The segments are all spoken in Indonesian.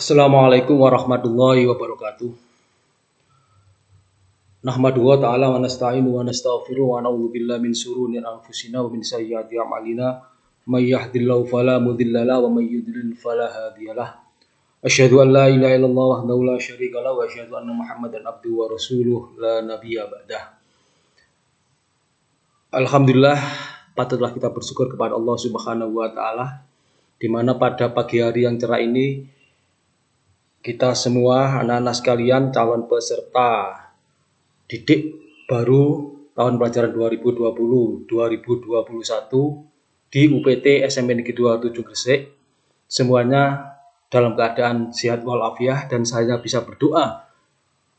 Assalamualaikum warahmatullahi wabarakatuh. Nahmadu wa ta'ala wa nasta'inu wa nastaghfiruh wa na'udzu billahi min shururi anfusina wa min sayyiati a'malina. May yahdihillahu fala mudilla lahu wa may yudlil fala hadiyalah. Asyhadu an la ilaha illallah wahdahu la syarika lahu wa asyhadu anna Muhammadan abduhu wa rasuluh la nabiyya ba'dah. Alhamdulillah, patutlah kita bersyukur kepada Allah Subhanahu wa taala di mana pada pagi hari yang cerah ini kita semua anak-anak sekalian calon peserta didik baru tahun pelajaran 2020-2021 di UPT SMP Negeri 27 Gresik semuanya dalam keadaan sehat walafiat, dan saya bisa berdoa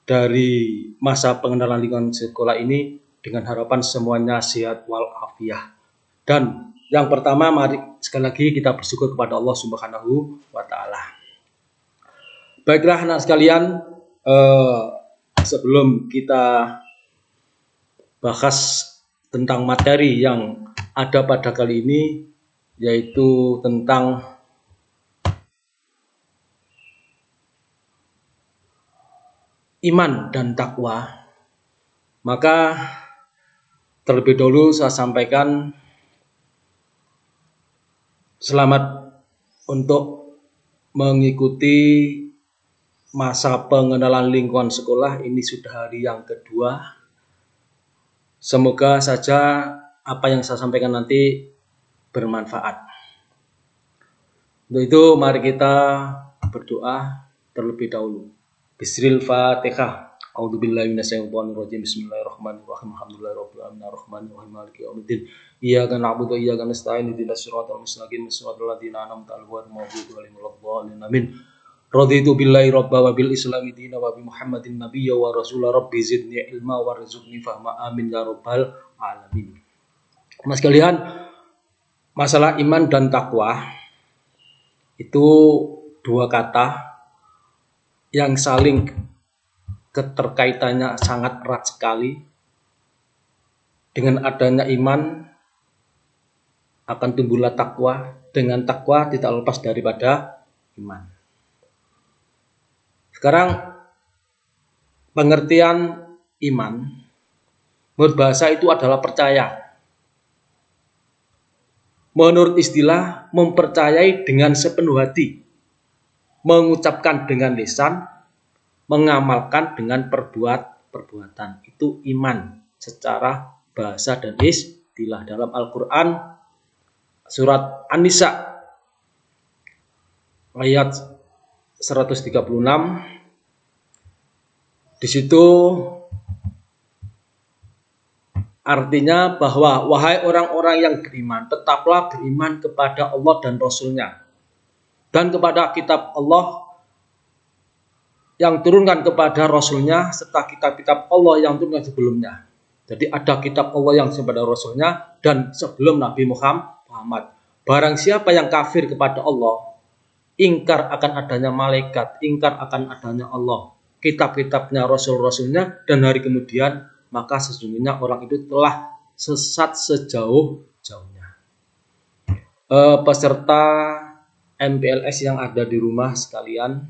dari masa pengenalan lingkungan sekolah ini dengan harapan semuanya sehat walafiat. Dan yang pertama, mari sekali lagi kita bersyukur kepada Allah Subhanahu wa taala. Baiklah anak sekalian, sebelum kita bahas tentang materi yang ada pada kali ini, yaitu tentang iman dan takwa, maka terlebih dahulu saya sampaikan selamat untuk mengikuti masa pengenalan lingkungan sekolah. Ini sudah hari yang kedua. Semoga saja apa yang saya sampaikan nanti bermanfaat. Untuk itu mari kita berdoa terlebih dahulu. Bismillahirrahmanirrahim. A'udzubillahi minasyaitonirrajim. Bismillahirrahmanirrahim. Alhamdulillahirabbil alamin arrahmanirrahim maliki yaumiddin. Iyyaka na'budu wa iyyaka nasta'in ihdinas siratal mustaqim siratal ladzina an'amta 'alaihim ghairil maghdubi 'alaihim waladdallin. Amin. Raditu billahi rabba wa bil islami dina wa bi Muhammadin nabiyya wa rasula rabbi zidni ilma wa rizqni fahma amin ya rabbal alamin. Mas sekalian, masalah iman dan takwa itu dua kata yang saling keterkaitannya sangat erat sekali. Dengan adanya iman akan tumbuhlah takwa, dengan takwa tidak lepas daripada iman. Sekarang pengertian iman menurut bahasa itu adalah percaya. Menurut istilah, mempercayai dengan sepenuh hati, mengucapkan dengan lisan, mengamalkan dengan perbuatan. Itu iman secara bahasa dan istilah. Dalam Al-Quran surat An-Nisa ayat 136, di situ artinya bahwa wahai orang-orang yang beriman, tetaplah beriman kepada Allah dan Rasul-Nya dan kepada kitab Allah yang turunkan kepada Rasul-Nya serta kitab-kitab Allah yang turunkan sebelumnya. Jadi ada kitab Allah yang kepada Rasul-Nya dan sebelum Nabi Muhammad. Barang siapa yang kafir kepada Allah, ingkar akan adanya malaikat, ingkar akan adanya Allah, kitab-kitabnya, Rasul-Rasulnya, dan hari kemudian, maka sesungguhnya orang itu telah sesat sejauh-jauhnya. Peserta MPLS yang ada di rumah sekalian,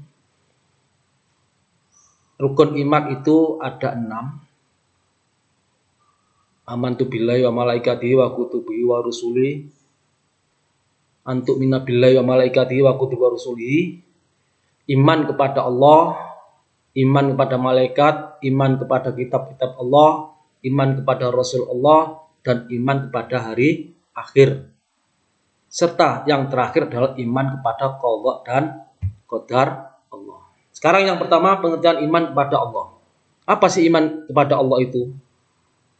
rukun iman itu ada 6. Amantu billahi wa malaikatihi wa kutubihi wa rusuli. Antuk minna billahi wa malaikatihi wa kutubihi wa rusuli. Iman kepada Allah, iman kepada malaikat, iman kepada kitab-kitab Allah, iman kepada Rasul Allah, dan iman kepada hari akhir. Serta yang terakhir adalah iman kepada qadha dan qadar Allah. Sekarang yang pertama, pengertian iman kepada Allah. Apa sih iman kepada Allah itu?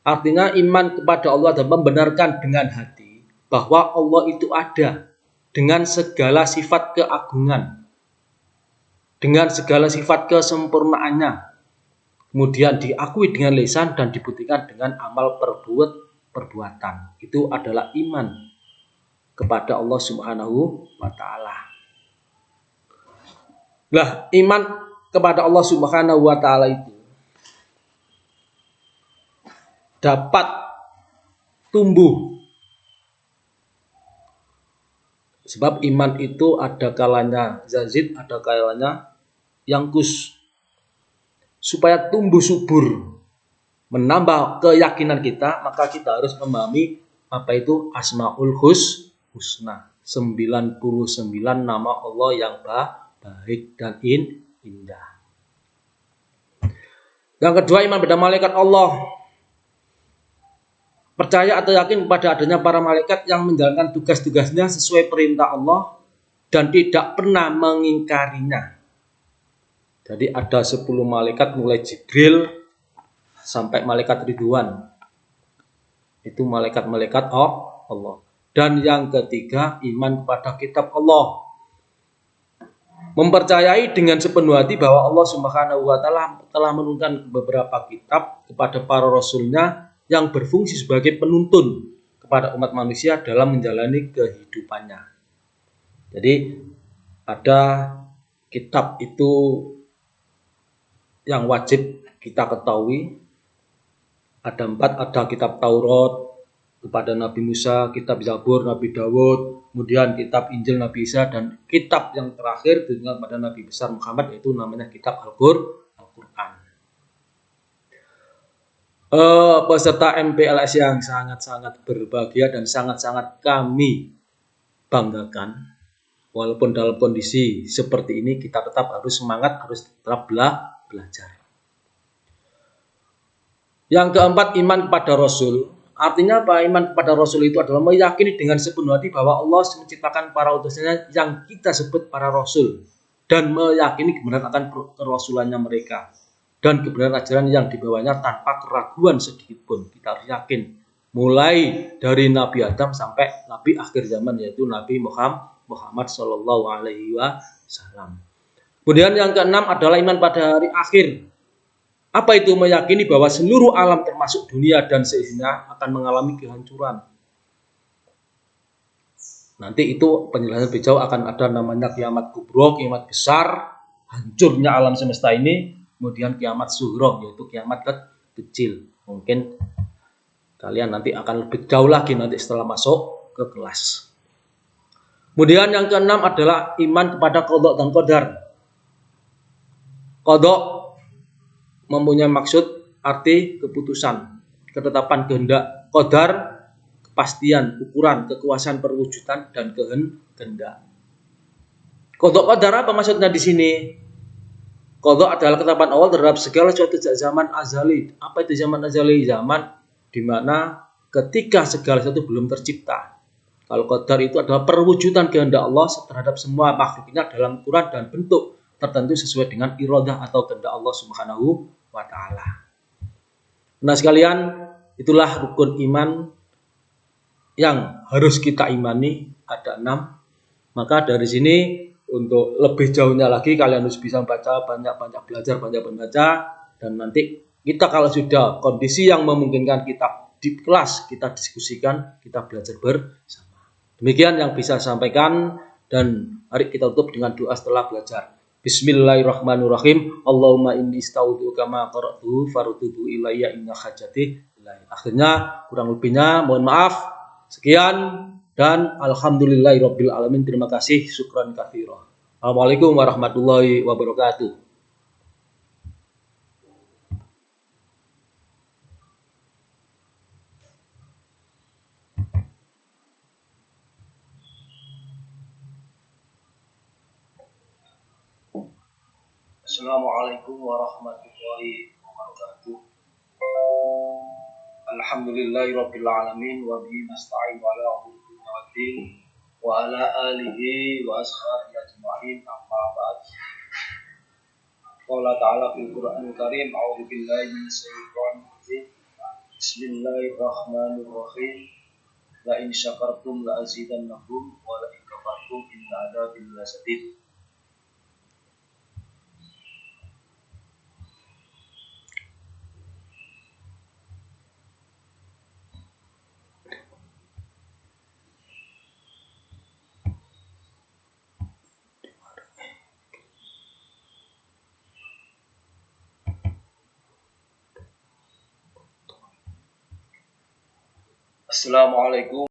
Artinya iman kepada Allah adalah membenarkan dengan hati bahwa Allah itu ada dengan segala sifat keagungan, dengan segala sifat kesempurnaannya. Kemudian diakui dengan lisan dan dibuktikan dengan amal perbuatan. Itu adalah iman kepada Allah Subhanahu wa ta'ala. Lah, iman kepada Allah Subhanahu wa ta'ala itu dapat tumbuh Sebab iman itu ada kalanya yazid, ada kalanya yangkus. Supaya tumbuh subur, menambah keyakinan kita, maka kita harus memahami apa itu Asmaul Husna. 99 nama Allah yang baik dan indah. Yang kedua, iman pada malaikat Allah. Percaya atau yakin kepada adanya para malaikat yang menjalankan tugas-tugasnya sesuai perintah Allah dan tidak pernah mengingkarinya. Jadi ada 10 malaikat mulai Jibril sampai malaikat Ridwan. Itu malaikat-malaikat Allah. Dan yang ketiga, iman kepada kitab Allah. Mempercayai dengan sepenuh hati bahwa Allah Subhanahu wa taala telah menurunkan beberapa kitab kepada para rasulnya yang berfungsi sebagai penuntun kepada umat manusia dalam menjalani kehidupannya. Jadi ada kitab itu yang wajib kita ketahui. Ada 4, ada kitab Taurat kepada Nabi Musa, kitab Zabur Nabi Dawud, kemudian kitab Injil Nabi Isa, dan kitab yang terakhir dengan pada Nabi besar Muhammad, yaitu namanya kitab Al-Quran. Peserta MPLS yang sangat-sangat berbahagia dan sangat-sangat kami banggakan. Walaupun dalam kondisi seperti ini, kita tetap harus semangat, harus tetap belajar. Yang keempat, iman kepada Rasul. Artinya apa? Iman kepada Rasul itu adalah meyakini dengan sepenuh hati bahwa Allah menciptakan para utusnya yang kita sebut para Rasul, dan meyakini kebenaran akan kerasulannya mereka dan kebenaran ajaran yang dibawanya tanpa keraguan sedikit pun. Kita harus yakin, mulai dari Nabi Adam sampai Nabi akhir zaman, yaitu Nabi Muhammad Shallallahu Alaihi Wasallam. Kemudian yang keenam adalah iman pada hari akhir. Apa itu? Meyakini bahwa seluruh alam termasuk dunia dan seisinya akan mengalami kehancuran. Nanti itu penjelasan lebih jauh, akan ada namanya kiamat kubro, kiamat besar, hancurnya alam semesta ini. Kemudian kiamat sughro, yaitu kiamat kecil. Mungkin kalian nanti akan lebih jauh lagi nanti setelah masuk ke kelas. Kemudian yang keenam adalah iman kepada qadha dan qadar. Qadha mempunyai maksud arti keputusan, ketetapan kehendak. Qadar kepastian, ukuran, kekuasaan perwujudan dan kehendak. Qadha qadar apa maksudnya di sini? Qadha adalah ketetapan Allah terhadap segala sesuatu sejak zaman azali. Apa itu zaman azali? Zaman di mana ketika segala sesuatu belum tercipta. Kalau qadar itu adalah perwujudan kehendak Allah terhadap semua makhluknya dalam ukuran dan bentuk tertentu sesuai dengan iradah atau kehendak Allah Subhanahu wa ta'ala. Nah sekalian, itulah rukun iman yang harus kita imani, ada 6. Maka dari sini untuk lebih jauhnya lagi kalian harus bisa baca, banyak-banyak belajar, banyak membaca, dan nanti kita kalau sudah kondisi yang memungkinkan kita di kelas, kita diskusikan, kita belajar bersama. Demikian yang bisa saya sampaikan, dan mari kita tutup dengan doa setelah belajar. Bismillahirrahmanirrahim. Allahumma inni istauduka ma qara'tuhu farudduhu ilayya inna hajati ilaihi. Akhirnya kurang lebihnya mohon maaf. Sekian dan alhamdulillahirabbil alamin. Terima kasih, syukran katsira. Assalamualaikum warahmatullahi wabarakatuh. Assalamualaikum warahmatullahi wabarakatuh. Alhamdulillahirabbil alamin wa bihi nasta'in ala umuri waddin wa ala alihi wa ashabihi ajma'in, amma ba'd. Qala ta'ala fil Qur'anil Karim, a'udzu billahi minasyaitonir rajim. Bismillahirrahmanirrahim. La in syakartum la azidannakum wa la in kafartum inna adzabi lasyadid. Assalamualaikum